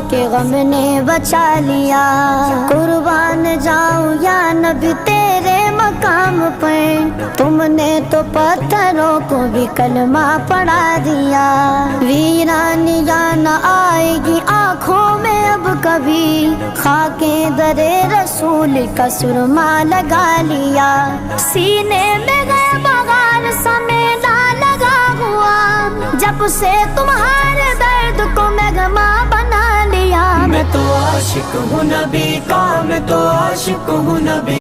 के गम ने बचा लिया। कुर्बान जाऊं या नबी तेरे मकाम पर, तुमने तो पत्थरों को भी कलमा पढ़ा दिया। वीरानिया न आएगी आँखों में अब कभी, खाके दरे रसूल का सुरमा लगा लिया। सीने में गए बगार समेला लगा हुआ, जब से तुम्हारे दर्द को मैगमा बना लिया। मैं तो आशिक हूँ नबी का, मैं तो आशिक हूँ नबी।